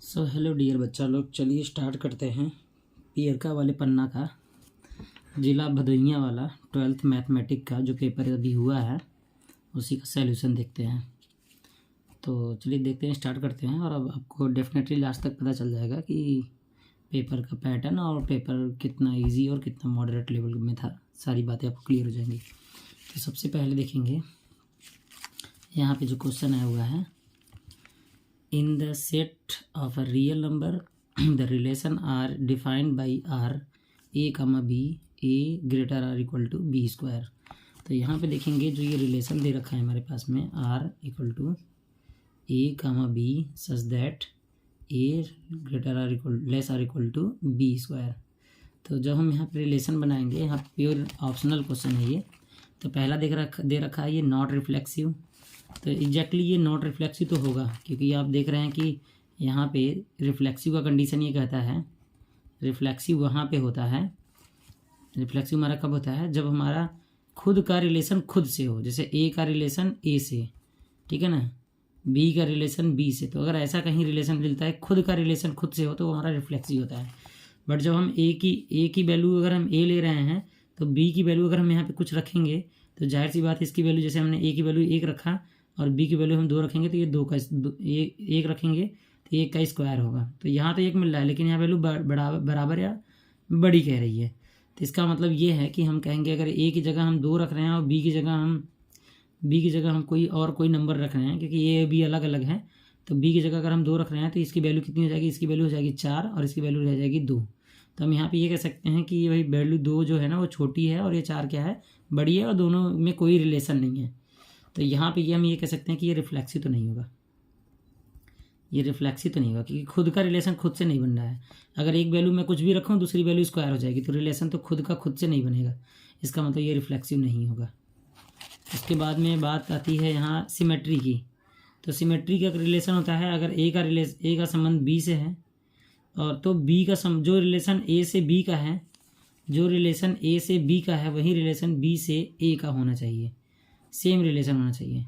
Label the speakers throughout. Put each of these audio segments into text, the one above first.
Speaker 1: So hello dear बच्चा लोग, चलिए स्टार्ट करते हैं पियरका वाले पन्ना का जिला भदोहिया वाला 12th मैथमेटिक का जो पेपर अभी हुआ है उसी का सैल्यूशन देखते हैं। तो चलिए देखते हैं, स्टार्ट करते हैं। और अब आपको डेफिनेटली लास्ट तक पता चल जाएगा कि पेपर का पैटर्न और पेपर कितना इजी और कितना मॉडरेट लेवल में था, सारी बातें आपको क्लियर हो जाएंगी। तो सबसे पहले देखेंगे यहाँ पे जो क्वेश्चन आया हुआ है, in the set of a real number the relation are defined by r a comma b a greater or equal to b square। तो यहाँ पे देखेंगे जो ये रिलेशन दे रखा है हमारे पास में r equal to a comma b such that a greater or equal less और इक्वल टू b स्क्वायर। तो जब हम यहाँ पे रिलेशन बनाएंगे, यहाँ प्योर ऑप्शनल क्वेश्चन है ये। तो पहला दे रखा है ये नॉट रिफ्लेक्सिव। तो एग्जैक्टली ये नॉट रिफ्लेक्सिव तो होगा, क्योंकि आप देख रहे हैं कि यहाँ पे रिफ्लेक्सिव का कंडीशन ये कहता है, रिफ्लेक्सिव वहाँ पे होता है। रिफ्लेक्सिव हमारा कब होता है? जब हमारा खुद का रिलेशन खुद से हो, जैसे ए का रिलेशन ए से, ठीक है ना, बी का रिलेशन बी से। तो अगर ऐसा कहीं रिलेशन मिलता है खुद का रिलेशन खुद से हो तो वो हमारा रिफ्लेक्सिव होता है। बट जब हम ए की वैल्यू अगर हम ए ले रहे हैं तो बी की वैल्यू अगर हम यहाँ पे कुछ रखेंगे तो जाहिर सी बात है इसकी वैल्यू, जैसे हमने ए की वैल्यू 1 रखा और बी की वैल्यू हम 2 रखेंगे तो ये 2 का 1 रखेंगे तो 1 का स्क्वायर होगा। तो यहाँ तो 1 मिल रहा है लेकिन यहाँ वैल्यू बराबर या बड़ी कह रही है। तो इसका मतलब ये है कि हम कहेंगे अगर ए की जगह हम 2 रख रहे हैं और बी की जगह हम कोई नंबर रख रहे हैं, क्योंकि ए बी अलग अलग है। तो बी की जगह अगर हम 2 रख रहे हैं तो इसकी वैल्यू कितनी हो जाएगी? इसकी वैल्यू हो जाएगी 4 और इसकी वैल्यू रह जाएगी 2। तो हम यहाँ पे ये कह सकते हैं कि ये भाई वैल्यू 2 जो है ना वो छोटी है और ये 4 क्या है? बड़ी है, और दोनों में कोई रिलेशन नहीं है। तो यहाँ पे हम ये कह सकते हैं कि ये रिफ्लेक्सिव तो नहीं होगा, क्योंकि खुद का रिलेशन खुद से नहीं बन रहा है। अगर एक वैल्यू मैं कुछ भी रखूँ दूसरी वैल्यू स्क्वायर हो जाएगी, तो रिलेशन तो खुद का खुद से नहीं बनेगा। इसका मतलब ये रिफ्लेक्सिव नहीं होगा। उसके बाद में बात आती है यहाँ सिमेट्री की। तो सिमेट्री का रिलेशन होता है, अगर ए का संबंध बी से है और तो बी का जो रिलेशन ए से बी का है, वही रिलेशन बी से ए का होना चाहिए, सेम रिलेशन होना चाहिए।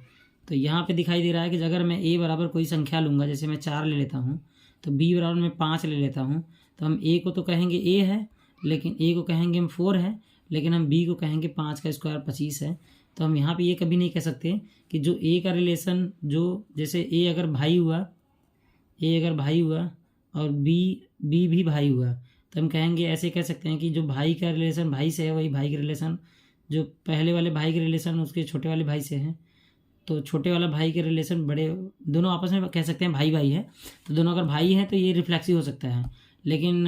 Speaker 1: तो यहाँ पे दिखाई दे रहा है कि अगर मैं ए बराबर कोई संख्या लूँगा, जैसे मैं 4 ले लेता हूँ, तो बी बराबर मैं 5 ले लेता हूँ, तो हम ए को तो कहेंगे ए है, लेकिन ए को कहेंगे हम 4 है, लेकिन हम बी को कहेंगे 5 का स्क्वायर 25 है। तो हम यहाँ पे ये कभी नहीं कह सकते कि जो ए का रिलेशन, जो जैसे ए अगर भाई हुआ और बी भी भाई हुआ, तो हम कहेंगे, ऐसे कह सकते हैं कि जो भाई का रिलेशन भाई से है वही भाई के रिलेशन जो पहले वाले भाई के रिलेशन उसके छोटे वाले भाई से हैं। तो छोटे वाला भाई के रिलेशन बड़े, दोनों आपस में कह सकते हैं भाई भाई है। तो दोनों अगर भाई हैं तो ये रिफ्लेक्सिव हो सकता है। लेकिन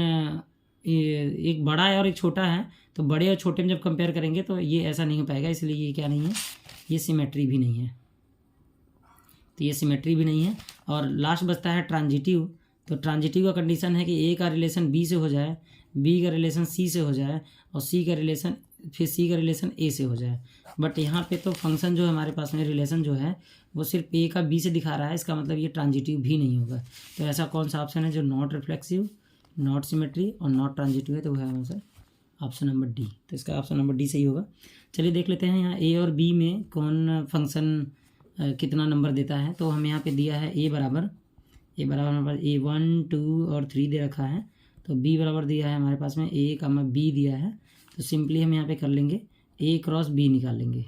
Speaker 1: एक बड़ा है और एक छोटा है, तो बड़े और छोटे में जब कंपेयर करेंगे तो ये ऐसा नहीं हो पाएगा। इसलिए ये क्या नहीं है? ये सिमेट्री भी नहीं है। तो ये सिमेट्री भी नहीं है। और लास्ट बचता है ट्रांजिटिव। तो ट्रांजिटिव का कंडीशन है कि ए का रिलेशन बी से हो जाए, बी का रिलेशन सी से हो जाए और सी का रिलेशन ए से हो जाए। बट यहाँ पे तो फंक्शन जो है हमारे पास में, रिलेशन जो है वो सिर्फ ए का बी से दिखा रहा है, इसका मतलब ये ट्रांजिटिव भी नहीं होगा। तो ऐसा कौन सा ऑप्शन है जो नॉट रिफ्लेक्सिव, नॉट सिमेट्री और नॉट ट्रांजिटिव है? तो वो है आंसर ऑप्शन नंबर डी। तो इसका ऑप्शन नंबर डी सही होगा। चलिए देख लेते हैं यहाँ ए और बी में कौन फंक्शन कितना नंबर देता है। तो हमें यहाँ पे दिया है ए बराबर हमारे पास ए 1 2 और 3 दे रखा है। तो बी बराबर दिया है हमारे पास में ए कामा बी दिया है। तो सिंपली हम यहाँ पे कर लेंगे ए क्रॉस बी निकाल लेंगे।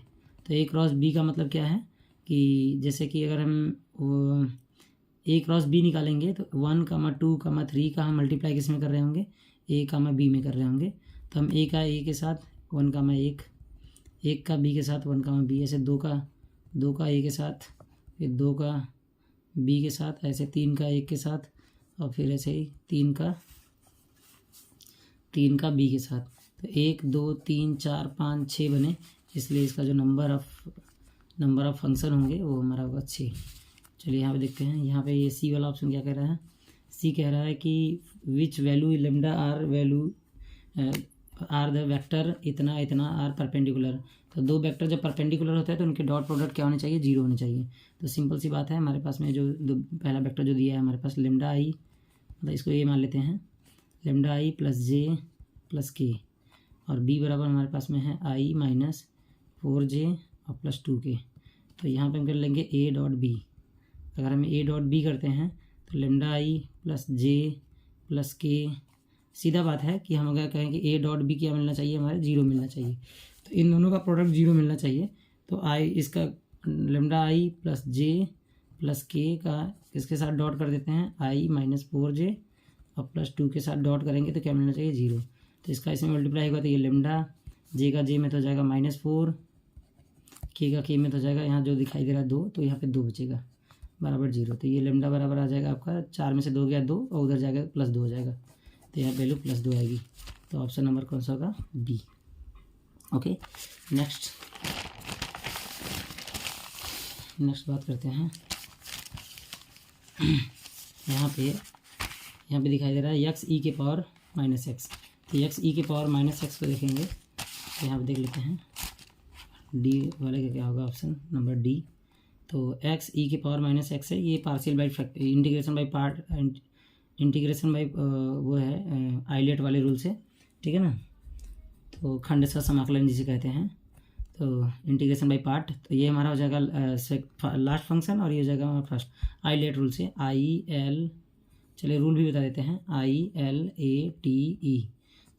Speaker 1: तो ए क्रॉस बी का मतलब क्या है कि जैसे कि अगर हम ए क्रॉस बी निकालेंगे तो 1 2 3 का हम मल्टीप्लाई किस में कर रहे होंगे? ए कामा बी में कर रहे होंगे। तो हम ए का ए के साथ 1 1 का बी के साथ 1 बी, ऐसे 2 का ए के साथ, फिर 2 का बी के साथ, ऐसे 3 का 1 के साथ, और फिर ऐसे ही 3 का बी के साथ। तो 1 2 3 4 5 6 बने, इसलिए इसका जो नंबर ऑफ फंक्शन होंगे वो हमारा होगा 6। चलिए यहाँ पे देखते हैं, यहाँ पे ये सी वाला ऑप्शन क्या कह रहा है? सी कह रहा है कि which value lambda are the vector इतना आर परपेंडिकुलर। तो 2 वेक्टर जब परपेंडिकुलर होता है तो उनके डॉट प्रोडक्ट क्या होने चाहिए? 0 होने चाहिए। तो सिंपल सी बात है, हमारे पास में जो पहला वेक्टर जो दिया है हमारे पास लेमडा आई, मतलब इसको ये मान लेते हैं lambda I plus J plus के, और बी बराबर हमारे पास में है आई माइनस 4j और प्लस 2k। तो यहाँ पे हम कर लेंगे ए डॉट बी। अगर हम ए डॉट बी करते हैं तो lambda I plus J plus के, सीधा बात है कि हम अगर कहें कि ए डॉट बी क्या मिलना चाहिए, हमारे 0 मिलना चाहिए। तो इन दोनों का प्रोडक्ट 0 मिलना चाहिए। तो आई इसका lambda I plus J plus के का इसके साथ डॉट कर देते हैं, आई माइनस 4j और प्लस 2 के साथ डॉट करेंगे तो क्या मिलना चाहिए 0। तो इसका इसमें मल्टीप्लाई होगा तो ये लेमडा जे का जे में तो हो जाएगा -4, के का के में तो हो जाएगा, यहाँ जो दिखाई दे रहा है 2, तो यहाँ पे 2 बचेगा बराबर 0। तो ये लेमडा बराबर आ जाएगा आपका 4 में से 2 गया 2 और उधर जाएगा +2 हो जाएगा, तो यहाँ वैल्यू +2 आएगी। तो ऑप्शन नंबर कौन सा होगा, बी। ओके, नेक्स्ट बात करते हैं। यहाँ पे दिखाई दे रहा है x e के पावर -x। तो x e के पावर -x को देखेंगे तो यहाँ पे देख लेते हैं डी वाले का क्या होगा, ऑप्शन नंबर डी। तो x e के पावर -x है, ये partial by integration by part, integration by वो है आइलेट वाले रूल से, ठीक है ना। तो खंडशः समाकलन जिसे कहते हैं, तो इंटीग्रेशन बाई पार्ट, तो ये हमारा हो जाएगा लास्ट फंक्शन और ये हो जाएगा हमारा फर्स्ट आइलेट रूल से, IL, चलिए रूल भी बता देते हैं, ILATE।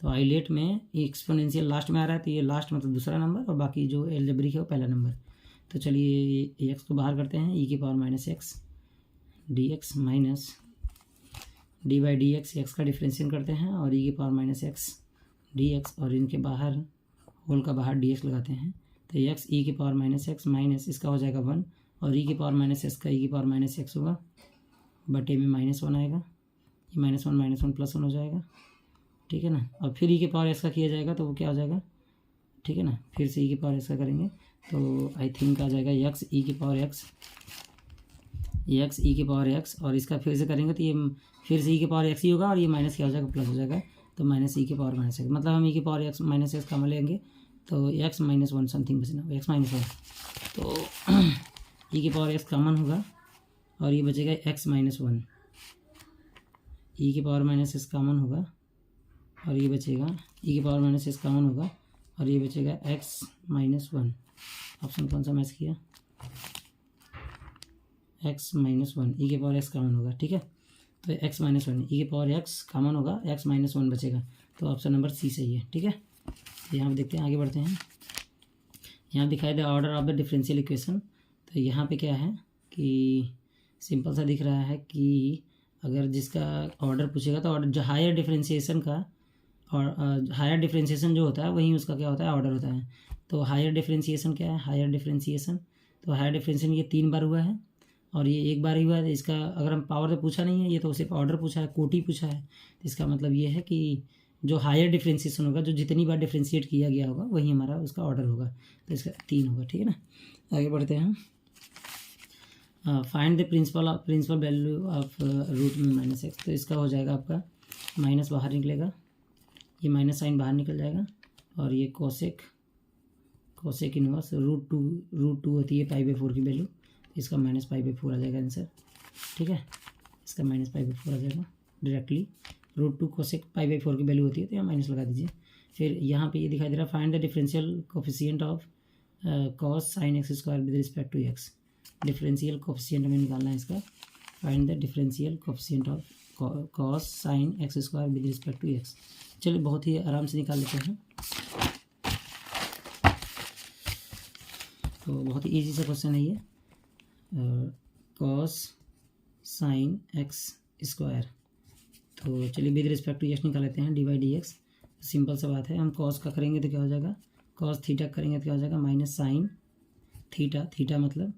Speaker 1: तो आइलेट में एक्सपोनेंशियल लास्ट में आ रहा है, तो ये लास्ट मतलब दूसरा नंबर और बाकी जो एलजेब्रिक है वो पहला नंबर। तो चलिए x को बाहर करते हैं, e के power -x dx minus D by d x, x का डिफ्रेंशिएशन करते हैं और e के पावर -x dx और इनके बाहर होल का बाहर dx लगाते हैं। तो x e के पावर -x माइनस इसका हो जाएगा 1 और e के पावर -x का e के पावर -x होगा, बटे में -1 आएगा, ये -1 +1 हो जाएगा, ठीक है ना। और फिर e के पावर x का किया जाएगा तो वो क्या हो जाएगा, ठीक है ना। फिर से e के पावर x का करेंगे तो आई थिंक आ जाएगा x e के पावर x और इसका फिर से करेंगे तो ये फिर से e के पावर x ही होगा और ये माइनस क्या हो जाएगा, प्लस हो जाएगा। तो -e के पावर -x, मतलब हम e के पावर x -x कॉमन लेंगे तो x -1 समथिंग बचना होगा, x -1। तो e के पावर x कॉमन होगा और ये बचेगा x -1, e के पावर -x कॉमन होगा और ये बचेगा e के पावर -x कॉमन होगा और ये बचेगा x -1। ऑप्शन कौन सा मैच किया, x -1, e के पावर x कॉमन होगा, ठीक है। तो x -1 e के पावर x कॉमन होगा, x -1 बचेगा, तो ऑप्शन नंबर सी सही है, ठीक है। यहाँ पे देखते हैं, आगे बढ़ते हैं। यहाँ दिखाई दे order of the differential equation. तो यहाँ पे क्या है कि सिंपल सा दिख रहा है कि अगर जिसका ऑर्डर पूछेगा तो ऑर्डर जो हायर डिफरेंशिएशन का और हायर डिफरेंशिएशन जो होता है वहीं उसका क्या होता है, ऑर्डर होता है। तो हायर डिफरेंशिएशन क्या है, हायर डिफरेंशिएशन, तो हायर डिफरेंशिएशन ये 3 बार हुआ है और ये 1 बार ही हुआ है। इसका अगर हम पावर तो पूछा नहीं है, ये तो सिर्फ ऑर्डर पूछा है, कोटि पूछा है। तो इसका मतलब ये है कि जो हायर डिफरेंशिएशन होगा, जो जितनी बार डिफरेंशिएट किया गया होगा वही हमारा उसका ऑर्डर होगा, तो इसका 3 होगा, ठीक है ना। आगे बढ़ते हैं। Find the principal value of root में -x। तो इसका हो जाएगा आपका माइनस बाहर निकलेगा, ये माइनस साइन बाहर निकल जाएगा और ये कोसेक इनवर्स रूट टू होती है π/4 की वैल्यू, इसका -π/4 आ जाएगा आंसर, ठीक है। इसका -π/4 आ जाएगा डायरेक्टली, √2 कोसेक π/4 की वैल्यू होती है तो यहाँ माइनस लगा दीजिए। फिर यहाँ पे ये दिखाई दे रहा है find the differential coefficient of cos sin x² with respect to x। Differential coefficient हमें निकालना है इसका, find the differential coefficient of cos sin x² with respect to x। चलिए बहुत ही आराम से निकाल लेते हैं। तो बहुत ही ईजी सा क्वेश्चन है ये, cos sin x²। तो चलिए विद रिस्पेक्ट टू x निकाल लेते हैं, dy/dx। सिंपल सा बात है, हम cos का करेंगे तो क्या हो जाएगा, cos थीटा करेंगे तो क्या हो जाएगा, माइनस साइन थीटा मतलब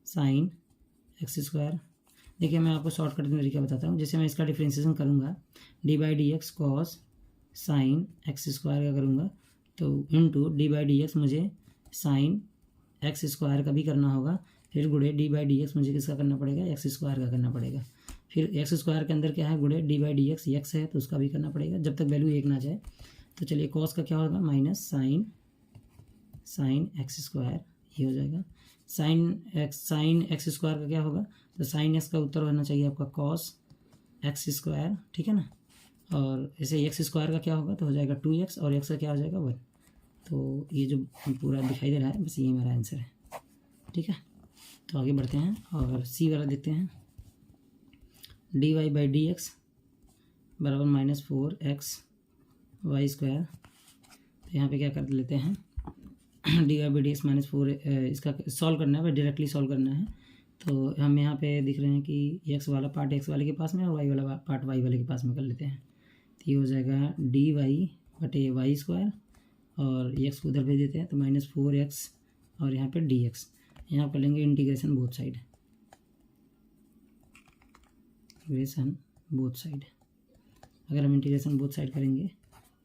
Speaker 1: साइन x²। देखिए मैं आपको शॉर्टकट में तरीका बताता हूँ। जैसे मैं इसका डिफ्रेंशिएशन करूँगा, dy/dx cos साइन x² का करूँगा तो इनटू dy/dx मुझे साइन x² का भी करना होगा, फिर गुणे dy/dx मुझे किसका करना पड़ेगा, x² का करना पड़ेगा। फिर x² के अंदर क्या है, गुणे dy/dx x है तो उसका भी करना पड़ेगा जब तक वैल्यू 1 ना जाए। तो चलिए cos का क्या होगा, माइनस साइन x², ये हो जाएगा। साइन x² का क्या होगा, तो साइन x का उत्तर होना चाहिए आपका cos x², ठीक है ना। और ऐसे x² का क्या होगा, तो हो जाएगा 2x और x का क्या हो जाएगा 1। तो ये जो पूरा दिखाई दे रहा है बस ये हमारा आंसर है, ठीक है। तो आगे बढ़ते हैं और सी वाला देखते हैं। D y by d x बराबर -4x y²। तो यहाँ पे क्या कर लेते हैं, d y by d x -4, इसका सॉल्व करना है, भाई डायरेक्टली सॉल्व करना है। तो हम यहाँ पे दिख रहे हैं कि एक्स वाला पार्ट एक्स वाले के पास में और वाई वाला पार्ट वाई वाले के पास में कर लेते हैं। तो ये हो जाएगा डी वाई बटे y², और एक्स को उधर भेज देते हैं तो -4x, और यहाँ पे डी एक्स। यहाँ कर लेंगे इंटीग्रेशन बोथ साइड, अगर हम इंटीग्रेशन बोथ साइड करेंगे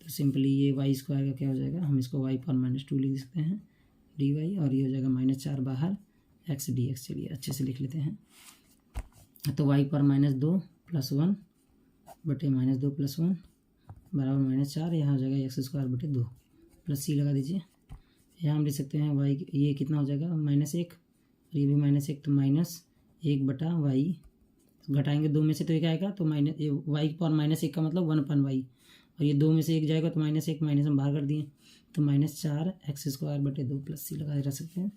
Speaker 1: तो सिंपली ये y² का क्या हो जाएगा, हम इसको y पर -2 लिख सकते हैं डी वाई, और ये हो जाएगा -4 बाहर x डी एक्स। चलिए अच्छे से लिख लेते हैं। तो y पर -2 + 1 बटे -2 + 1 बराबर -4, यहाँ हो जाएगा x² बटे 2 प्लस c लगा दीजिए। यहाँ हम लिख सकते हैं y, ये कितना हो जाएगा -1, और ये भी -1, तो -1 बटा y, घटाएंगे 2 में से तो एक आएगा, तो y पर -1 का मतलब 1/y, और ये 2 में से एक जाएगा तो -1 माइनस हम बाहर कर दिए, तो -4x² बटे 2 प्लस c लगा रह सकते हैं।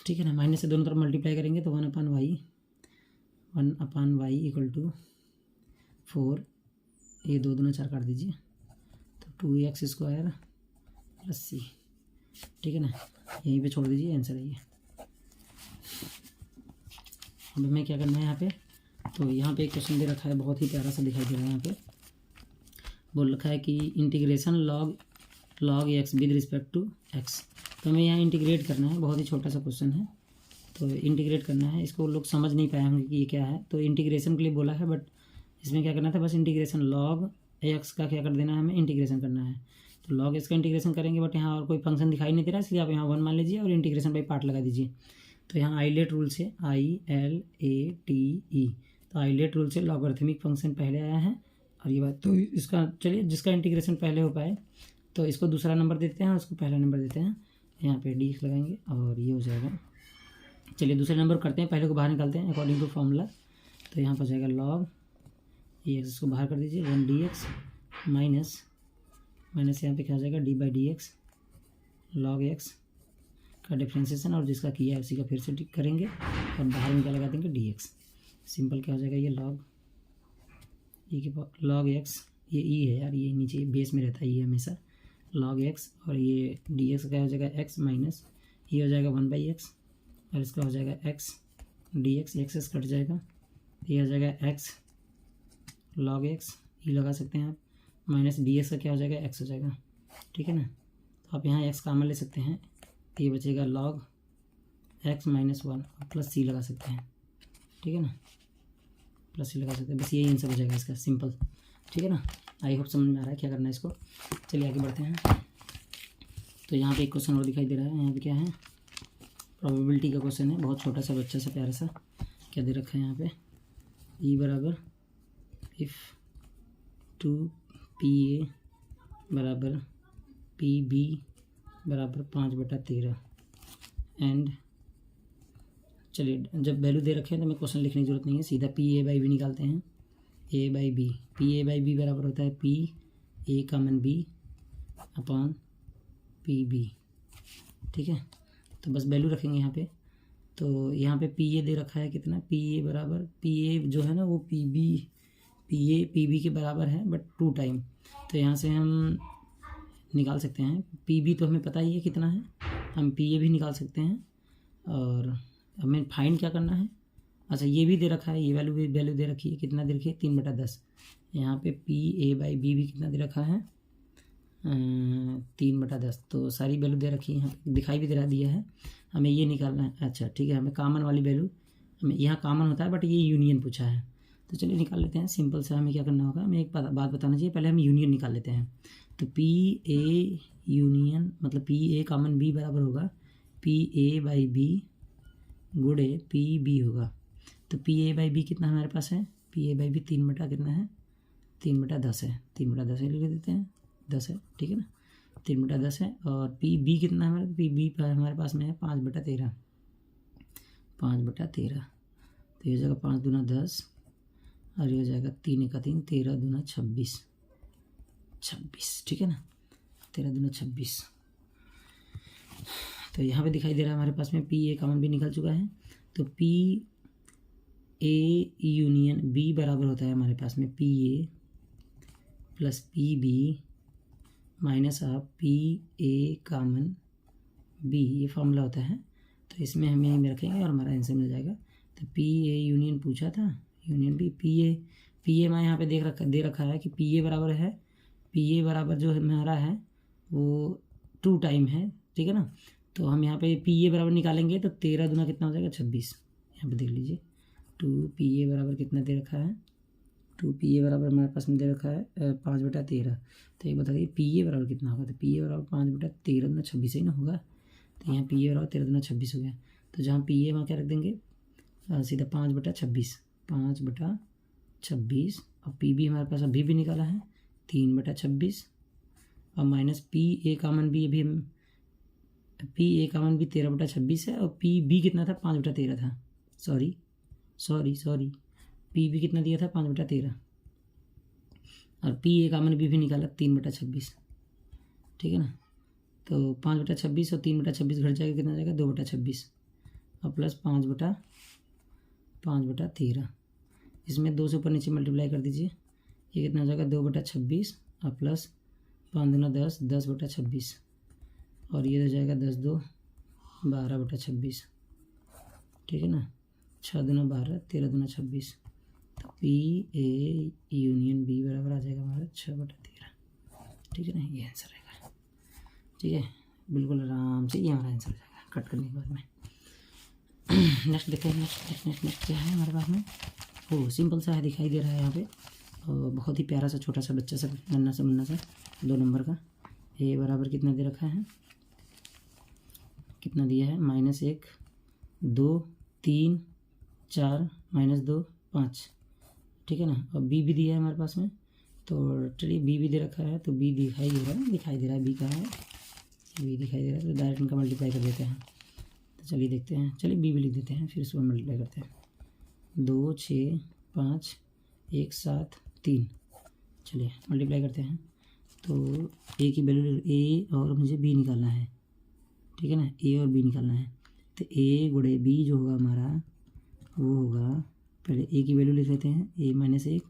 Speaker 1: ठीक है ना, माइनस से दोनों तरफ मल्टीप्लाई करेंगे तो 1/y = 4, ये 2 दूना 4 काट दीजिए, तो 2x² प्लस c। ठीक है ना, यहीं पे छोड़ दीजिए, आंसर है ये। अब हमें क्या करना है यहाँ पे, तो यहाँ पे एक क्वेश्चन दे रखा है, बहुत ही प्यारा सा दिखाई दे रहा है। यहाँ पे बोल रखा है कि integration log x with respect to x। तो हमें यहाँ इंटीग्रेट करना है, बहुत ही छोटा सा क्वेश्चन है, तो इंटीग्रेट करना है। इसको लोग समझ नहीं पाए होंगे कि ये क्या है, तो इंटीग्रेशन के लिए बोला है, बट इसमें क्या करना था, बस इंटीग्रेशन log x का क्या कर देना है, हमें इंटीग्रेशन करना है। तो log x का इंटीग्रेशन करेंगे, बट यहाँ और कोई फंक्शन दिखाई नहीं दे रहा है, इसलिए आप यहाँ 1 मान लीजिए और इंटीग्रेशन बाई पार्ट लगा दीजिए। तो यहाँ आइलेट रूल से ILATE, तो आइलेट रूल से लॉगरिथमिक फंक्शन पहले आया है, और ये बात तो इसका, चलिए जिसका इंटीग्रेशन पहले हो पाए तो इसको दूसरा नंबर देते हैं और उसको पहला नंबर देते हैं। यहाँ पे डी लगाएंगे और ये हो जाएगा। चलिए दूसरे नंबर करते हैं, पहले को बाहर निकालते हैं अकॉर्डिंग टू फॉर्मूला। तो यहाँ पर जाएगा log x, इसको बाहर कर दीजिए 1 dx माइनस यहाँ पे क्या हो जाएगा D by d x log x का डिफ्रेंसिएशन, और जिसका किया है उसी का फिर से करेंगे और बाहर में क्या लगा देंगे dx। सिंपल क्या हो जाएगा ये log x, ये ई है यार, ये नीचे बेस में रहता है ये हमेशा, log x, और ये dx क्या हो जाएगा x माइनस ये हो जाएगा 1/x, और इसका हो जाएगा x dx, x कट जाएगा, ये हो जाएगा x log x, ये लगा सकते हैं आप, माइनस dx का क्या हो जाएगा x हो जाएगा। ठीक है ना, तो आप यहाँ x कॉमन ले सकते हैं, ये बचेगा log x -1 और प्लस c लगा सकते हैं। ठीक है ना, प्लस c लगा सकते हैं, बस यही आंसर हो जाएगा इसका, सिंपल। ठीक है ना, आई होप समझ में आ रहा है क्या करना है इसको। चलिए आगे बढ़ते हैं। तो यहाँ पे एक क्वेश्चन और दिखाई दे रहा है, यहाँ पे क्या है, प्रोबेबिलिटी का क्वेश्चन है, बहुत छोटा सा बच्चा सा प्यारा सा। क्या दे रखा है यहाँ पे, ई बराबर इफ़ 2PA बराबर PB बराबर 5/13 एंड, चलिए जब वैल्यू दे रखे हैं तो हमें क्वेश्चन लिखने की जरूरत नहीं है, सीधा PA/B निकालते हैं। A/B, PA/B बराबर होता है PA common B upon PB। ठीक है, तो बस वैल्यू रखेंगे यहाँ पे। तो यहाँ पे PA दे रखा है कितना, PA बराबर, PA जो है ना वो PB के बराबर है, बट 2 टाइम। तो यहाँ से हम निकाल सकते हैं, PB तो हमें पता ही है कितना है, हम PA भी निकाल सकते हैं। और हमें फाइंड क्या करना है, अच्छा ये भी दे रखा है, ये वैल्यू दे रखी है, कितना दे रखी है 3/10। यहाँ पे PA/B भी कितना दे रखा है 3/10। तो सारी वैल्यू दे रखी है, दिखाई भी दिया है, हमें ये निकालना है। अच्छा ठीक है, हमें कॉमन वाली वैल्यू, हमें यहाँ कॉमन होता है बट ये यूनियन पूछा है, तो चलिए निकाल लेते हैं। सिंपल से हमें क्या करना होगा, हमें एक बात बताना चाहिए, पहले हम यूनियन निकाल लेते हैं। तो PA यूनियन मतलब PA कॉमन B बराबर होगा PA/B गुणे PB होगा। तो PA/B कितना हमारे पास है, PA/B 3 कितना है 3/10 है, 3/10 लिख देते हैं, 10 है। ठीक है ना, 3/10 है। और PB कितना है, PB हमारे पास में है 5/13, 5/13। तो ये हो जाएगा 5 दूना 10 और ये हो जाएगा 3 × 3 13 दूना 26। ठीक है ना, 13 दूना 26। तो यहाँ पे दिखाई दे रहा है हमारे पास में PA कॉमन भी निकल चुका है। तो ए यूनियन बी बराबर होता है हमारे पास में P A plus P B minus of P A common B, ये फॉर्मूला होता है। तो इसमें हम यहीं में रखेंगे और हमारा आंसर मिल जाएगा। तो पी ए यूनियन पूछा था, यूनियन बी पी ए मैं यहाँ पे दे रखा है कि पी ए बराबर है, पी ए बराबर जो हमारा है वो 2 टाइम है, ठीक है ना। तो हम यहाँ पे पी ए बराबर निकालेंगे तो 13 दूना कितना हो जाएगा 26। यहाँ पे देख लीजिए 2 पी ए बराबर कितना दे रखा है, 2 पी ए बराबर हमारे पास में दे रखा है 5/13। तो एक बता दीजिए पी ए बराबर कितना होगा। तो पी ए बराबर 5/13 दूना 26 ही ना होगा। तो यहाँ पी ए बराबर 13 दूना 26 हो गया। तो जहाँ पी ए वहाँ क्या रख देंगे सीधा 5/26, 5/26 और पी बी हमारे पास अभी भी निकाला है 3/26 और minus P A common B, अभी हम पी ए कामन बी 13/26 है और पी बी कितना था 5/13 था, सॉरी पी बी कितना दिया था 5/13 और पी ए कामन बी भी निकाला 3/26, ठीक है ना। तो 5/26 और 3/26 घट जाएगा, कितना जाएगा 2/26 और प्लस 5/13। इसमें 2 से ऊपर नीचे मल्टीप्लाई कर दीजिए, ये कितना हो जाएगा 2/26 और प्लस 5 दूना 10, 10/26 और ये हो जाएगा 10 2 12/26, ठीक है ना। 6 दूना 12, 13 दूना 26। तो पी ए यूनियन बी बराबर आ जाएगा हमारा 6/13, ठीक है ना। ये आंसर रहेगा, ठीक है, बिल्कुल आराम से ये हमारा आंसर हो जाएगा कट करने के बाद में। नेक्स्ट देखते हैं, नेक्स्ट क्या है हमारे पास में। वो सिंपल सा है, दिखाई दे रहा है यहाँ पे और बहुत ही प्यारा सा छोटा सा बच्चा सा नन्ना सा मुन्ना सा 2 नंबर का। ए बराबर कितना दे रखा है, कितना दिया है -1 2 3 4 -2 5, ठीक है ना। और बी भी दिया है हमारे पास में, तो चलिए बी भी दे रखा है तो बी दिखाई दे रहा है बी कहाँ है, बी दिखाई दे रहा है। तो डायरेक्ट इनका मल्टीप्लाई कर देते हैं। तो चलिए देखते हैं, चलिए बी भी लिख देते हैं, फिर इसको मल्टीप्लाई करते हैं। 2 6 5 1 7 3, चलिए मल्टीप्लाई करते हैं। तो ए की वैल्यू ए और मुझे बी निकालना है, ठीक है ना, ए और बी निकालना है। तो ए गुणे बी जो होगा हमारा वो होगा, पहले ए की वैल्यू लिख लेते हैं, ए -1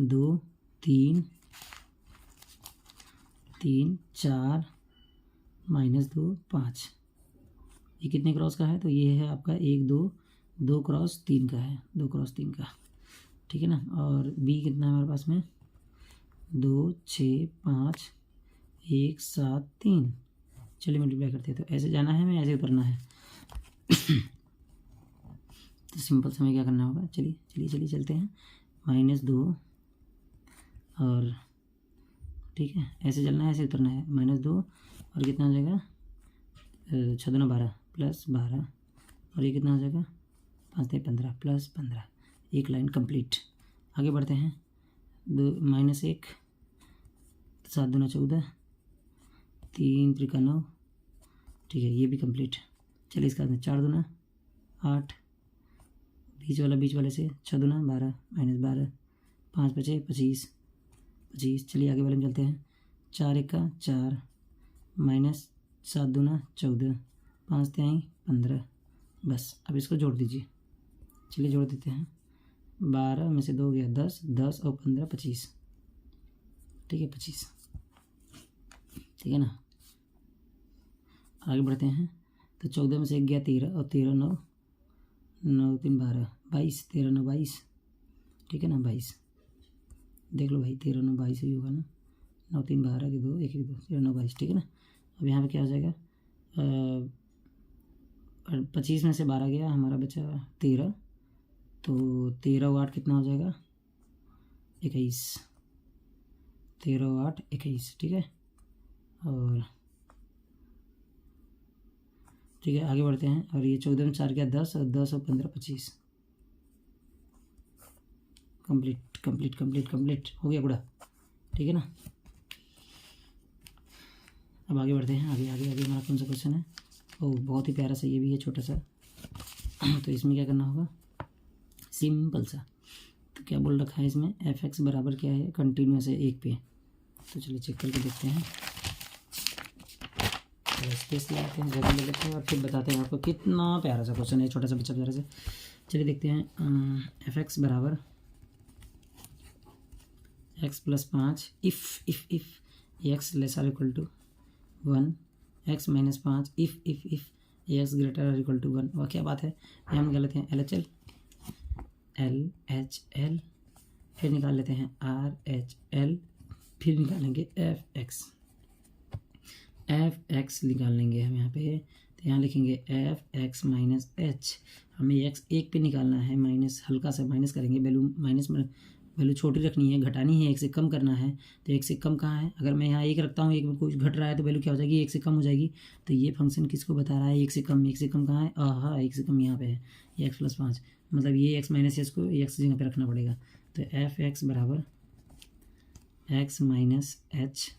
Speaker 1: 2 3 4 -2 5। ये कितने क्रॉस का है, तो ये है आपका 1 2 क्रॉस 3 का है, 2 क्रॉस 3 का, ठीक है ना। और बी कितना है हमारे पास में 2 6 5 1 7 3। चलिए मल्टीप्लाई करते हैं। तो ऐसे जाना है, हमें ऐसे उतरना है। तो सिंपल से हमें क्या करना होगा, चलिए चलते हैं। -2 और ठीक है, ऐसे चलना है, ऐसे उतरना है। -2 और कितना हो जाएगा 6 दूना 12 प्लस 12 और ये कितना हो जाएगा 5 3 15 प्लस 15। एक लाइन कंप्लीट। आगे बढ़ते हैं। 1 7 दूना 14 3 त्रिका 9, ठीक है, ये भी कंप्लीट। चलिए इसका 4 दूना 8, बीच वाले से 6 दूना 12 -12 5 बचे 25। चलिए आगे वाले में चलते हैं। 4 1 4 -7 दूना 14 5 3 15। बस अब इसको जोड़ दीजिए। चलिए जोड़ देते हैं। 12 में से 2 गया 10 10 और 15 25, ठीक है 25, ठीक है ना। आगे बढ़ते हैं। तो 14 में से 1 गया 13 और 13 9 9 3 12 22, 13 9 22, ठीक है ना 22। देख लो भाई 13 9 22 ही होगा ना, 9 3 12 के 2 1 1 2 13 9 22, ठीक है ना। अब यहाँ पे क्या हो जाएगा 25 में से 12 गया, हमारा बचा 13, तो 13 और 8 कितना हो जाएगा 21, 13 और 8 21, ठीक है। और ठीक है आगे बढ़ते हैं। और ये 14 में 4 गया 10 और 10 और 15 25। कंप्लीट हो गया पूरा, ठीक है ना। अब आगे बढ़ते हैं। आगे हमारा कौन सा क्वेश्चन है, ओह बहुत ही प्यारा सा ये भी है छोटा सा। तो इसमें क्या करना होगा, सिंपल सा। तो क्या बोल रखा है इसमें, f(x) बराबर क्या है, कंटिन्यूस है 1 पे। तो चलिए चेक करके देखते हैं। स्पेस ले लेते हैं, जगह ले लेते हैं और फिर बताते हैं आपको। कितना प्यारा सा क्वेश्चन है, छोटा सा बच्चा प्यारा से चलिए देखते हैं एफ एक्स बराबर x plus 5 if x less or equal to 1, x minus 5 if x greater or equal to 1। वह क्या बात है, यहाँ हम निकाल लेते हैं एल एच एल, फिर निकाल लेते हैं आर एच एल, फिर निकालेंगे एफ एक्स निकाल लेंगे हम यहाँ पे। तो यहाँ लिखेंगे एफ एक्स माइनस एच, हमें एक्स एक पे निकालना है, माइनस हल्का सा माइनस करेंगे, वैल्यू छोटी रखनी है, घटानी है, एक से कम करना है। तो एक से कम कहाँ है, अगर मैं यहाँ एक रखता हूँ, एक में कुछ घट रहा है तो वैल्यू क्या हो जाएगी, एक से कम हो जाएगी। तो ये फंक्शन किसको बता रहा है, एक से कम कहाँ है, हाँ एक से कम यहाँ पे है, ये एक्स प्लस 5, मतलब ये एक्स माइनस एच को एक्स जगह पे रखना पड़ेगा। तो एफ एक्स बराबर एक्स माइनस एच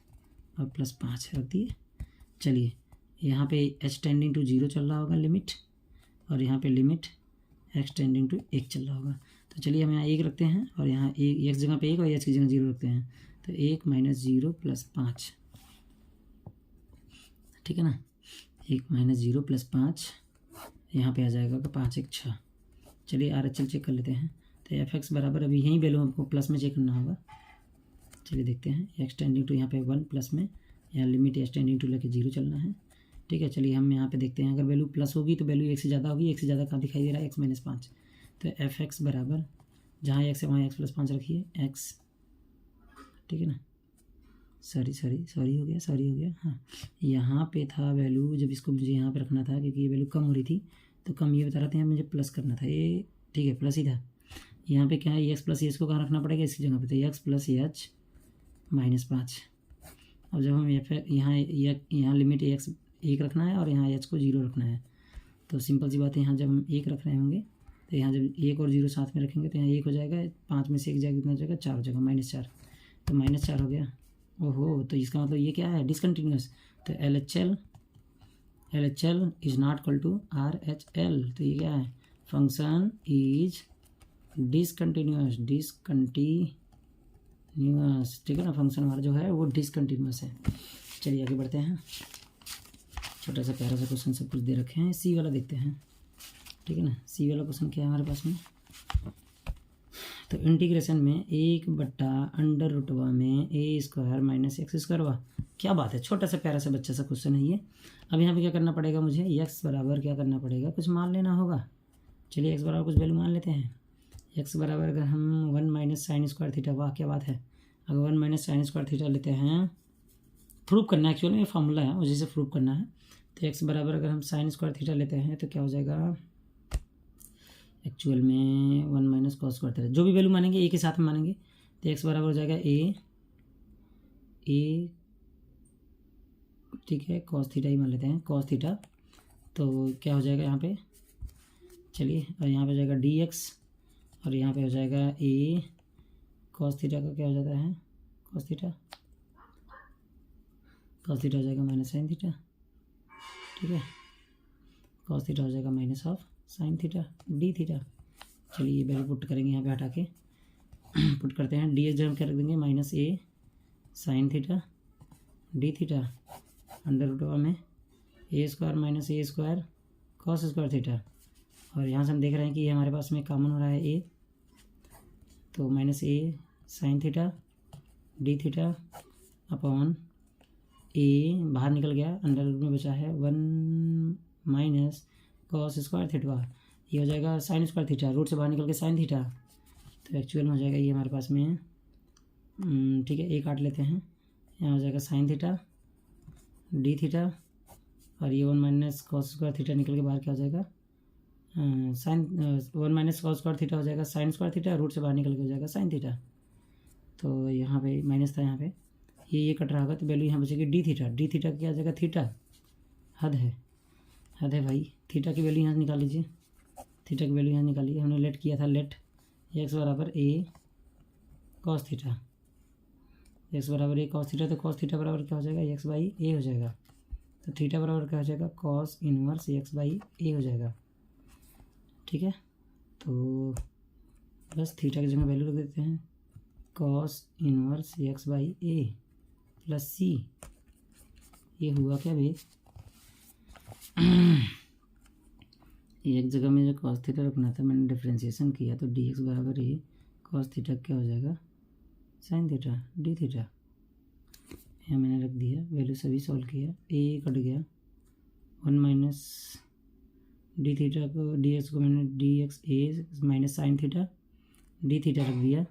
Speaker 1: और प्लस 5 रख दिए। चलिए यहाँ पे एच टेंडिंग टू 0 चल रहा होगा लिमिट, और यहाँ पे लिमिट एक्स टेंडिंग टू 1 चल रहा होगा। तो चलिए हम यहाँ 1 रखते हैं, और यहाँ एक्स जगह पे 1 और एच की जगह 0 रखते हैं। तो 1 माइनस 0 प्लस 5, ठीक है ना, 1 माइनस 0 प्लस 5, यहाँ पे आ जाएगा कि 5 1 6। चलिए आर एच एल चेक कर लेते हैं। तो एफ एक्स बराबर अभी यहीं वैल्यू हमको प्लस में चेक करना होगा। चलिए देखते हैं, एक्स टेंडिंग टू यहाँ पे 1 प्लस में, यहाँ लिमिट एक्स टेंडिंग टू लेके 0 चलना है, ठीक है। चलिए हम यहाँ पे देखते हैं, अगर वैल्यू प्लस होगी तो वैल्यू 1 से ज़्यादा होगी, 1 से ज़्यादा कहाँ दिखाई दे रहा है, एक्स माइनस 5। तो एफ एक्स बराबर जहाँ एक्स है वहाँ एक्स प्लस 5 रखिए, एक्स, ठीक है ना, सॉरी हो गया, हाँ यहाँ पे था वैल्यू, जब इसको मुझे यहाँ पे रखना था क्योंकि ये वैल्यू कम हो रही थी, तो कम ये बता रहे थे, मुझे प्लस करना था, ये ठीक है प्लस ही था। यहाँ पे क्या है, एक्स प्लस एच को कहाँ रखना पड़ेगा, इसकी जगह पे, तो एक्स प्लस एच माइनस 5। अब जब हम यहाँ लिमिट एक्स 1 रखना है और यहाँ एच को 0 रखना है, तो सिंपल सी बात है, यहाँ जब हम 1 रख रहे होंगे तो यहाँ जब 1 और 0 साथ में रखेंगे तो यहाँ 1 हो जाएगा, 5 में से 1 जाएगा, कितना हो जाएगा, 4 हो जाएगा, -4। तो -4 हो गया। ओहो, तो इसका मतलब ये क्या है, डिसकंटिन्यूस। तो L H L is not equal to R H L. तो ये क्या है, फंक्शन इज डिसकंटिन्यूस, ठीक है ना, फंक्शन हमारा जो है वो डिसकंटिन्यूस है। चलिए आगे बढ़ते हैं, छोटा सा प्यारा सा क्वेश्चन सब कुछ दे रखे हैं, सी वाला देखते हैं, ठीक है ना। सी वाला क्वेश्चन क्या है हमारे पास में, तो इंटीग्रेशन में 1/√में ए स्क्वायर माइनस एक्स स्क्वायर हुआ, क्या बात है, छोटा सा प्यारा सा बच्चा सा क्वेश्चन है ये। अब यहाँ पे क्या करना पड़ेगा मुझे, एक्स बराबर क्या करना पड़ेगा, कुछ मान लेना होगा। चलिए एक्स बराबर कुछ वैल्यू मान लेते हैं। एक्स बराबर अगर हम 1 माइनस साइन स्क्वायर थीटा, वाह क्या बात है, अगर 1 माइनस साइन स्क्वायर थीटा लेते हैं, प्रूव करना है, एक्चुअली में ये फार्मूला है उसी से प्रूव करना है। तो एक्स बराबर अगर हम साइन स्क्वायर थीटा लेते हैं तो क्या हो जाएगा, एक्चुअल में 1 माइनस कॉस स्क्वायर थीटा, जो भी वैल्यू मानेंगे ए के साथ में मानेंगे। तो एक्स बराबर हो जाएगा ए, ठीक है, कॉस थीटा ही मान लेते हैं, कॉस थीटा। तो क्या हो जाएगा यहाँ पे, चलिए, और यहाँ पे हो जाएगा डी एक्स, और यहाँ पे हो जाएगा ए कॉस थीटा का क्या हो जाता है, कॉस थीटा हो जाएगा माइनस साइन थीटा, ठीक है, कॉस थीटा हो जाएगा minus of sine theta D theta. चलिए ये वैल्यू पुट करेंगे यहाँ पे हटा के पुट करते हैं, डी एस जब क्या रख देंगे, minus A sine theta D theta √1 में ए स्क्वायर माइनस ए स्क्वायर कॉस स्क्वायर थीटा। और यहाँ से हम देख रहे हैं कि ये हमारे पास में कॉमन हो रहा है ए, तो minus A sine theta D theta upon A बाहर निकल गया, √, में बचा है 1 माइनस कॉस स्क्वायर थीटा, ये हो जाएगा साइन स्क्वायर थीटा, रूट से बाहर निकल के साइन थीटा। तो एक्चुअल में हो जाएगा ये हमारे पास में, ठीक है, ए काट लेते हैं, यहाँ हो जाएगा साइन थीटा डी थीटा, और ये 1 माइनस कॉस स्क्वायर थीटा निकल के बाहर क्या हो जाएगा, 1 माइनस कॉस स्क्वायर थीटा हो जाएगा साइन स्क्वायर थीटा, रूट से बाहर निकल के हो जाएगा साइन थीटा। तो यहाँ पे माइनस था, यहाँ पे ये कट रहा होगा, तो वैल्यू यहाँ बचेगी डी थीटा क्या आ जाएगा, थीटा, हद है भाई, थीटा की वैल्यू यहाँ से निकाल लीजिए, थीटा की वैल्यू यहाँ निकालिए, हमने लेट किया था, लेट एक्स बराबर ए कॉस थीटा, एक्स बराबर ए कॉस थीटा, तो कॉस थीटा बराबर क्या हो जाएगा, एक्स बाई ए हो जाएगा। तो थीटा बराबर क्या हो जाएगा, कॉस इनवर्स एक्स बाई ए हो जाएगा, ठीक है। तो बस थीटा की जगह वैल्यू रख देते हैं, cos inverse X by A plus C. ये हुआ क्या भाई, एक जगह में जो कॉस थीटा रखना था मैंने डिफ्रेंशिएशन किया तो डी एक्स बराबर ही कॉस थीटा क्या हो जाएगा साइन थीटा डी थीटा। यहाँ मैंने रख दिया, वैल्यू सभी सॉल्व किया, ए कट गया 1 माइनस डी थीटा को डी एक्स को मैंने D X A minus sine theta D theta रख दिया।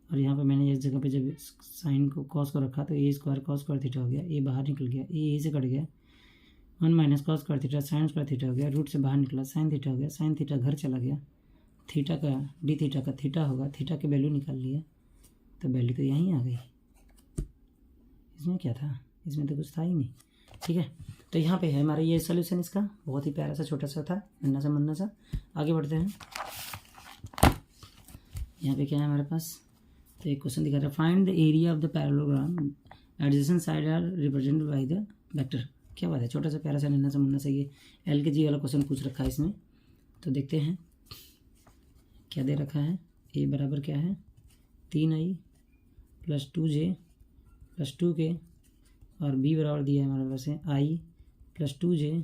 Speaker 1: और यहाँ पे मैंने इस जगह पे जब साइन को कॉस को रखा तो ए स्क्वायर कॉस स्क्वायर थीटा हो गया, ए बाहर निकल गया, ए से कट गया 1 minus cos square theta sine square theta हो गया, रूट से बाहर निकला साइन थीटा हो गया, साइन थीटा घर चला गया, थीटा का डी थीटा का थीटा होगा, थीटा की वैल्यू निकाल लिया तो वैल्यू तो यहीं आ गई। इसमें क्या था, इसमें तो कुछ था ही नहीं। ठीक है, तो यहाँ पे है हमारा ये सोल्यूशन इसका, बहुत ही प्यारा सा छोटा सा था, नन्ना सा मन्ना सा। आगे बढ़ते हैं, यहाँ पे क्या है हमारे पास, तो एक क्वेश्चन दिखा रहा है find the area of the parallelogram adjacent side are represented by the vector. क्या बात है, छोटा सा प्यारा सा नन्ना सा मुन्ना सा ये एल के जी वाला क्वेश्चन पूछ रखा है इसमें। तो देखते हैं क्या दे रखा है, ए बराबर क्या है 3i plus 2j plus 2k और बी बराबर दिया है हमारे पास है i plus 2j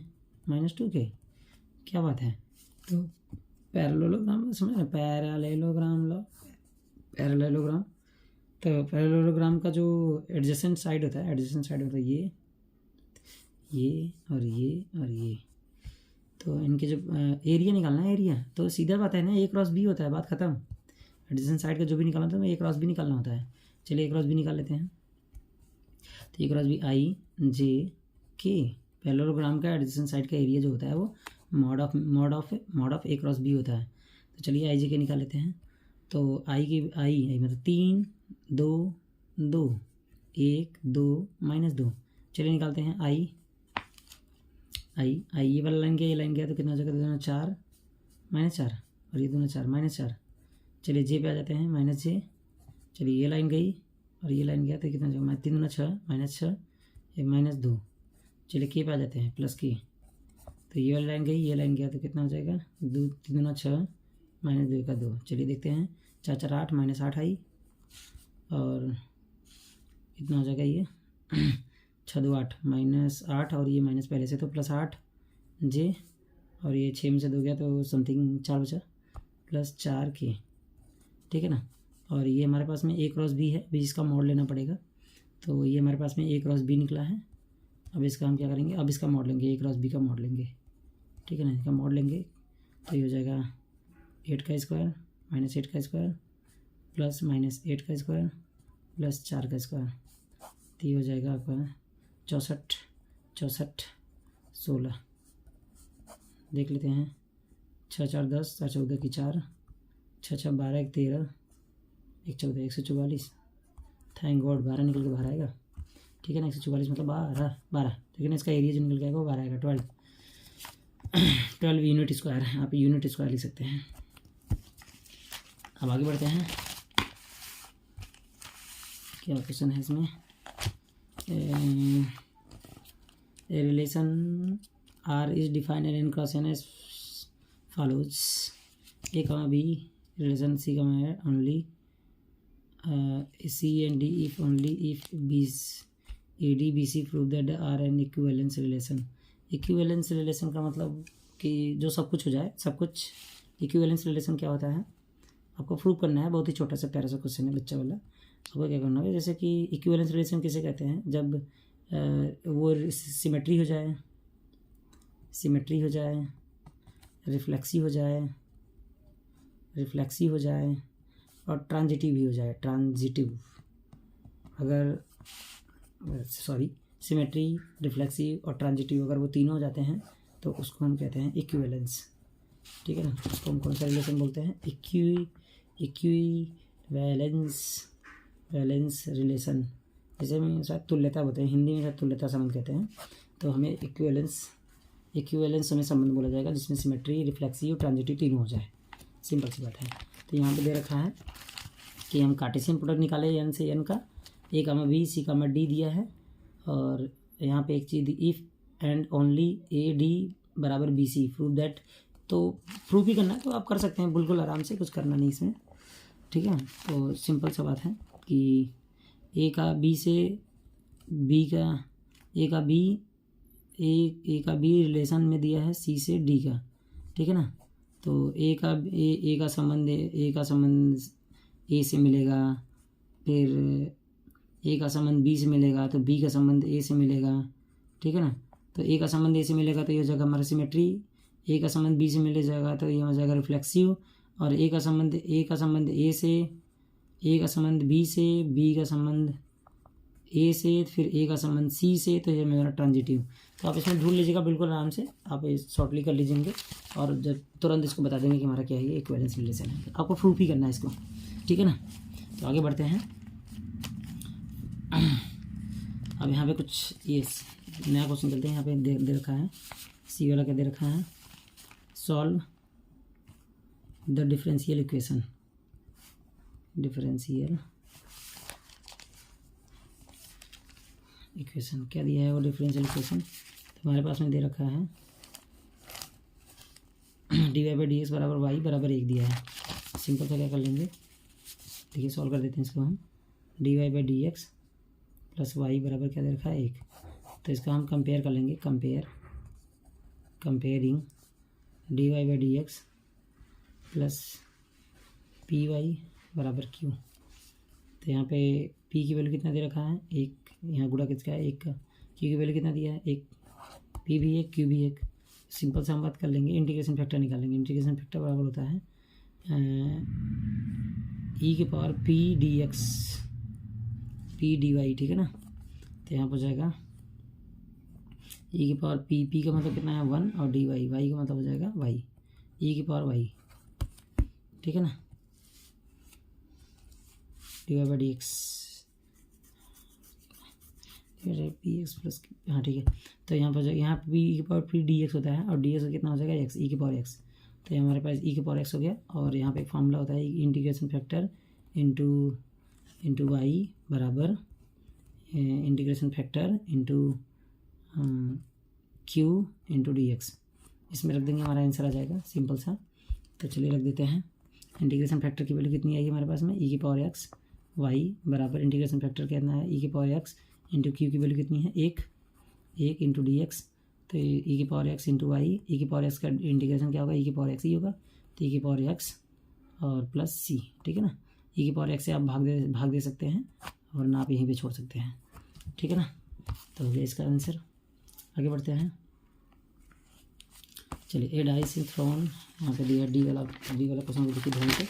Speaker 1: minus 2k। क्या बात है, तो पैरेललोग्राम समझ पैरेललोग्राम तो पैरेललोग्राम का जो एडजेसेंट साइड होता है ये और ये और ये, तो इनके जो एरिया निकालना है, एरिया तो सीधा बात है ना, ए क्रॉस बी होता है, बात खत्म। एडजेसेंट साइड का जो भी निकालना था ए क्रॉस बी निकालना होता है। चलिए ए क्रॉस बी निकाल लेते हैं, तो ए क्रॉस बी आई जे के, पैरेललोग्राम का एडजेसेंट साइड का एरिया जो होता है वो mod of A cross B होता है। तो चलिए आई जे के निकाल लेते हैं, तो आई मतलब 3 2 2 1 2 माइनस 2। चलिए निकालते हैं आई ये वाला लाइन गया, ये लाइन गया तो कितना हो जाएगा, दोनों 4 माइनस 4 और ये दोनों 4 माइनस 4। चलिए जे पे आ जाते हैं माइनस जे, चलिए ये लाइन गई और ये लाइन गया तो कितना हो जाएगा 3 दूना 6 माइनस 6 एक माइनस 2। चलिए के पे आ जाते हैं प्लस के, तो ये वाली लाइन गई ये लाइन गया तो कितना हो जाएगा 3 दूना 6 माइनस 2 का 2। चलिए देखते हैं 4 4 8 माइनस 8 आई और कितना हो जाएगा ये 6 2 8 माइनस 8 और ये माइनस पहले से तो प्लस 8 जे और ये 6 में से 2 गया तो समथिंग 4 बचा प्लस 4 के। ठीक है ना, और ये हमारे पास में ए क्रॉस बी है, अभी इसका मॉड लेना पड़ेगा। तो ये हमारे पास में ए क्रॉस बी निकला है, अब इसका हम क्या करेंगे, अब इसका मॉड लेंगे, ए क्रॉस बी का मॉड लेंगे। ठीक है ना, इसका मॉड लेंगे तो ये हो जाएगा 8 का स्क्वायर माइनस 8 का स्क्वायर प्लस माइनस 8 का स्क्वायर प्लस 4 का स्क्वायर, तो ये हो जाएगा आपका 64 16। देख लेते हैं 6 4 10 4 14 की 4 6 6 12 1 13 1 14 144। थैंक गॉड 12 निकल के बाहर आएगा। ठीक है ना, 144 मतलब 12। ठीक है ना, इसका एरिया जो निकल के आएगा वो 12 आएगा, 12 यूनिट स्क्वायर है, आप यूनिट स्क्वायर लिख सकते हैं। अब आगे बढ़ते हैं, क्या क्वेश्चन है इसमें, A relation R is defined in n cross n as follows: A, B relation C, only C and D if only if AD BC prove that are an equivalence relation। Equivalence relation का मतलब कि जो सब कुछ हो जाए, सब कुछ। इक्विवेलेंस रिलेशन क्या होता है आपको प्रूव करना है, बहुत ही छोटा सा प्यारा सा क्वेश्चन है बच्चा वाला। आपको क्या करना है, जैसे कि इक्विवेलेंस रिलेशन किसे कहते हैं, जब वो सिमेट्री हो जाए, रिफ्लेक्सिव हो जाए और ट्रांजिटिव भी हो जाए। सिमेट्री, रिफ्लेक्सिव और ट्रांजिटिव अगर वो तीनों हो जाते हैं तो उसको हम कहते हैं इक्विवेलेंस। ठीक है ना, उसको हम कौन सा रिलेशन बोलते हैं, वैलेंस रिलेशन। जैसे में शायद तुल्यता बोलते हैं, हिंदी में शायद तुल्यता संबंध कहते हैं। तो हमें इक्विवेलेंस हमें संबंध बोला जाएगा जिसमें सिमेट्री, रिफ्लेक्सिव, ट्रांजिटिव तीनों हो जाए। सिंपल सी बात है। तो यहाँ पे दे रखा है कि हम कार्टेशियन प्रोडक्ट निकाले एन से एन का, ए कामा बी सी कामा डी दिया है, और यहाँ पे एक चीज़ if and only A D बराबर बी सी प्रूव दैट। तो प्रूव भी करना है तो आप कर सकते हैं बिल्कुल आराम से, कुछ करना नहीं इसमें। ठीक है, तो सिंपल सा बात है कि ए का बी रिलेशन में दिया है सी से डी का। ठीक है ना। तो ए का संबंध ए से मिलेगा, फिर ए का संबंध बी से मिलेगा तो बी का संबंध ए से मिलेगा, ठीक है ना। तो ए का संबंध ए से मिलेगा तो ये हो जाएगा हमारा सिमेट्री, ए का संबंध बी से मिल जाएगा तो ये हो जाएगा रिफ्लेक्सिव, और ए का संबंध ए से, ए का संबंध बी से, बी का संबंध ए से, फिर ए का संबंध सी से, तो ये मेरा ट्रांजिटिव। तो आप इसमें ढूंढ लीजिएगा बिल्कुल आराम से, आप शॉर्टली कर लीजिएंगे और जब तुरंत इसको बता देंगे कि हमारा क्या है, ये इक्विवेलेंस रिलेशन है। आपको प्रूफ ही करना है इसको, ठीक है ना। तो आगे बढ़ते हैं। अब यहाँ पे कुछ ये नया क्वेश्चन चलते हैं। यहाँ पे दे रखा है, सी वाला क्या दे रखा है, सॉल्व द डिफरेंशियल इक्वेशन, क्या दिया है वो डिफरेंशियल इक्वेशन। तो हमारे पास में दे रखा है dy/dx बराबर y बराबर 1 दिया है। सिंपल सा क्या कर लेंगे, देखिए सॉल्व कर देते हैं इसको हम। dy/dx प्लस y बराबर क्या दे रखा है 1, तो इसका हम कंपेयर कर लेंगे, कंपेयरिंग dy/dx प्लस py बराबर q। तो यहाँ पे p की वैल्यू कितना दे रखा है 1, यहाँ गुणा किसका है 1 का, q की वैल्यू कितना दिया है 1, p भी 1 q भी 1। सिंपल से हम बात कर लेंगे, इंटीग्रेशन फैक्टर निकालेंगे। इंटीग्रेशन फैक्टर बराबर होता है e की power p dx p dy, ठीक है ना। तो यहाँ पर हो जाएगा e की पावर p का मतलब कितना है 1 और dy, y का मतलब हो जाएगा y, e की पावर y, ठीक है ना। dy/dx px प्लस, हाँ ठीक है। तो यहाँ पर यहाँ पे e की पावर p dx होता है और dx कितना हो जाएगा x, e की पावर x। तो हमारे पास e की पावर x हो गया, और यहाँ पे एक फॉर्मूला होता है इंटीग्रेशन फैक्टर इंटू y बराबर integration factor into q into dx। इसमें रख देंगे, हमारा आंसर आ जाएगा सिंपल सा। तो चलिए रख देते हैं। इंटीग्रेशन फैक्टर की वैल्यू कितनी आएगी हमारे पास में, e की पावर x y बराबर इंटीग्रेशन फैक्टर कितना है e की पावर x इंटू q की वैल्यू कितनी है 1 इंटू dx। तो e की power x into y, e की पावर x का इंटीग्रेशन क्या होगा, e की पावर x ही होगा, तो e की पावर x और प्लस c, ठीक है ना। e की पावर x से आप भाग दे सकते हैं, वरना आप यहीं पे छोड़ सकते हैं, ठीक है ना। तो हो गया इसका आंसर। आगे बढ़ते हैं। चलिए, ए डाइस इज थ्रोन, यहाँ पे दिया डी वाला क्वेश्चन को देखिए ध्यान से।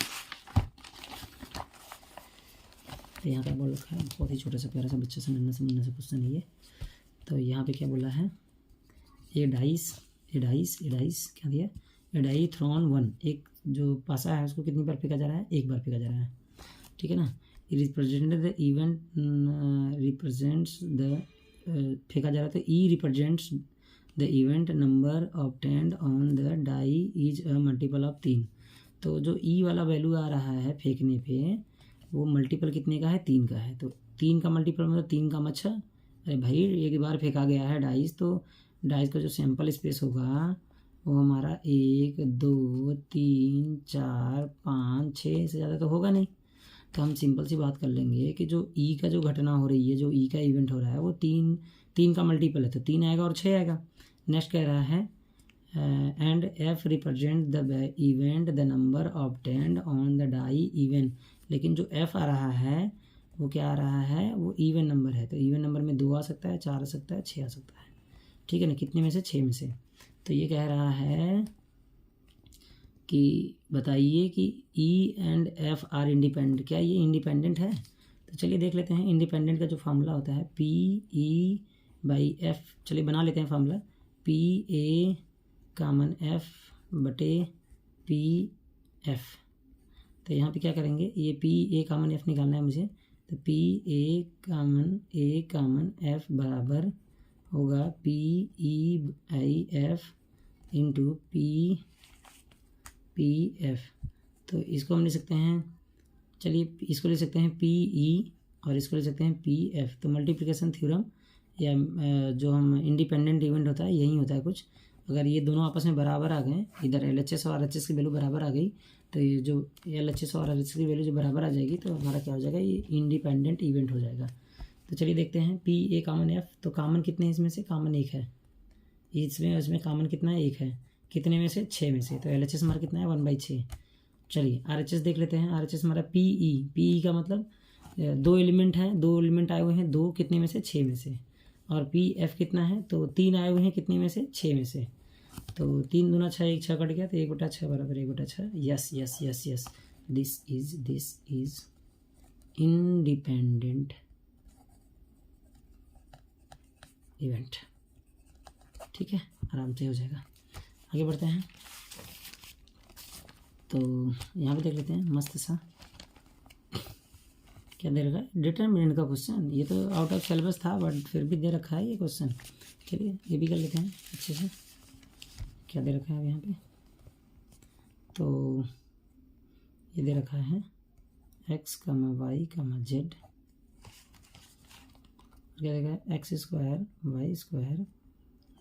Speaker 1: तो यहाँ क्या बोल रखा है, बहुत ही छोटा सा प्यारा सा बच्चा से नन्ना से क्वेश्चन है ये। तो यहाँ पे क्या बोला है, ए डाइस क्या दिया, ए डाई थ्रोन 1, एक जो पासा है उसको कितनी बार फेंका जा रहा है, एक बार फेंका जा रहा है, ठीक है ना। Represent the event, represents the, फेंका जा रहा है तो E represents the event number obtained on the die is a multiple of 3। तो जो ई वाला वैल्यू आ रहा है फेंकने पे, वो मल्टीपल कितने का है, 3 का है। तो 3 का मल्टीपल मतलब 3 का मच्छा, अरे भाई एक बार फेंका गया है डाइस, तो डाइस का जो सैंपल स्पेस होगा वो हमारा 1 2 3 4 5 6 से ज़्यादा तो होगा नहीं। तो हम सिंपल सी बात कर लेंगे कि जो ई का जो घटना हो रही है, जो ई का इवेंट हो रहा है वो 3 का मल्टीपल है, तो 3 आएगा और 6 आएगा। नेक्स्ट कह रहा है and F represent the event the number obtained on the die event. लेकिन जो एफ आ रहा है वो क्या आ रहा है, वो इवन नंबर है। तो इवन नंबर में 2 आ सकता है, 4 आ सकता है, 6 आ सकता है, ठीक है ना। कितने में से, 6 में से। तो ये कह रहा है कि बताइए कि E and F R independent, क्या ये इंडिपेंडेंट है। तो चलिए देख लेते हैं। इंडिपेंडेंट का जो फार्मूला होता है पी ई बाई एफ, चलिए बना लेते हैं formula, P A common F बटे पी एफ। तो यहाँ पे क्या करेंगे, ये पी ए कामन एफ निकालना है मुझे। तो पी ए कामन एफ बराबर होगा P E I F into P F. तो इसको हम ले सकते हैं, चलिए इसको ले सकते हैं पी ई और इसको ले सकते हैं पी एफ। तो मल्टीप्लिकेशन थ्योरम या जो हम इंडिपेंडेंट इवेंट होता है यही होता है कुछ। अगर ये दोनों आपस में बराबर आ गए, इधर एल एच एस और आर एच एस की वैल्यू बराबर आ गई, तो ये जो एल एच एस और आर एच एस की वैल्यू जो बराबर आ जाएगी तो हमारा क्या हो जाएगा, ये इंडिपेंडेंट इवेंट हो जाएगा। तो चलिए देखते हैं पी ए कामन एफ। तो कामन कितने हैं इसमें से, कामन 1 है इसमें कामन कितना है, 1 है। कितने में से, 6 में से। तो LHS हमारा कितना है, 1/6। चलिए RHS देख लेते हैं। RHS हमारा PE का मतलब 2 एलिमेंट हैं, 2 एलिमेंट आए हुए हैं, 2 कितने में से, 6 में से। और PF कितना है, तो 3 आए हुए हैं, कितने में से, 6 में से। तो 3 दूना 6, 1 6 कट गया, तो 1/6 बराबर 1/6। Yes yes yes yes, this is independent event. ठीक है, आराम से हो जाएगा। आगे बढ़ते हैं। तो यहाँ पे देख लेते हैं मस्त सा, क्या दे रखा है, डिटरमिनेंट का क्वेश्चन। ये तो आउट ऑफ सिलेबस था बट फिर भी दे रखा है ये क्वेश्चन। चलिए ये भी कर लेते हैं अच्छे से। क्या दे रखा है यहाँ पे, तो ये दे रखा है x, y, z। क्या देखा है, x square, y square,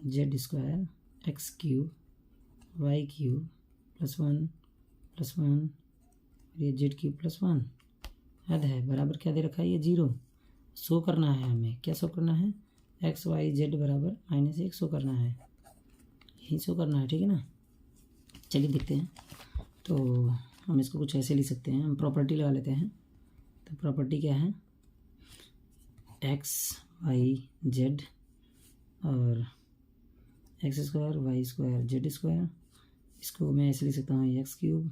Speaker 1: z square, x cube, y cube +1 ये z क्यूब +1 याद है बराबर क्या दे रखा है, ये 0 शो करना है हमें। क्या शो करना है, x y z बराबर -1 शो करना है, यही शो करना है। ठीक है ना। चलिए देखते हैं। तो हम इसको कुछ ऐसे लिख सकते हैं, हम प्रॉपर्टी लगा लेते हैं। तो प्रॉपर्टी क्या है, x y z और x square y square z square, इसको मैं ऐसे लिख सकता हूँ x cube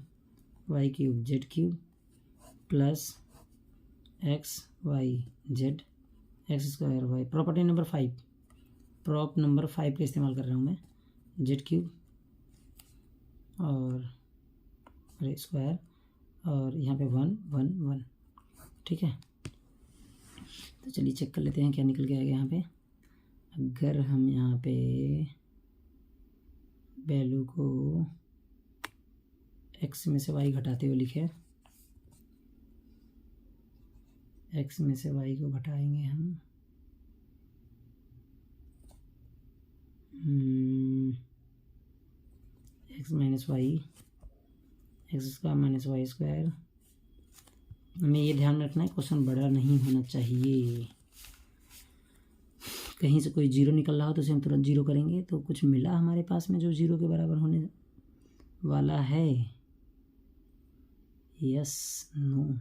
Speaker 1: y cube z cube plus x y z x square y। Property number 5, prop number 5 का इस्तेमाल कर रहा हूँ मैं, z क्यूब और स्क्वायर और यहाँ पे 1 1 1। ठीक है। तो चलिए चेक कर लेते हैं क्या निकल के आएगा यहाँ पे। अगर हम यहाँ पे वैल्यू को x में से y घटाते हुए लिखे, x में से y को घटाएंगे हम, x minus y, x square minus y square. हमें ये ध्यान रखना है क्वेश्चन बड़ा नहीं होना चाहिए। कहीं से कोई 0 निकल रहा हो तो उसे हम तुरंत 0 करेंगे। तो कुछ मिला हमारे पास में जो 0 के बराबर होने वाला है, यस नो।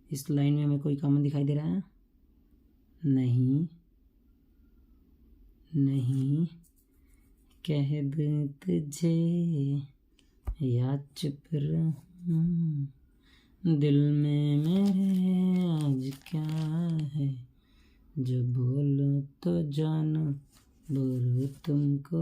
Speaker 1: इस लाइन में हमें कोई कॉमन दिखाई दे रहा है, नहीं कह दूं तुझे या चुप रहूं, दिल में मेरे आज क्या है, जो बोलो तो जानो बुरो तुमको।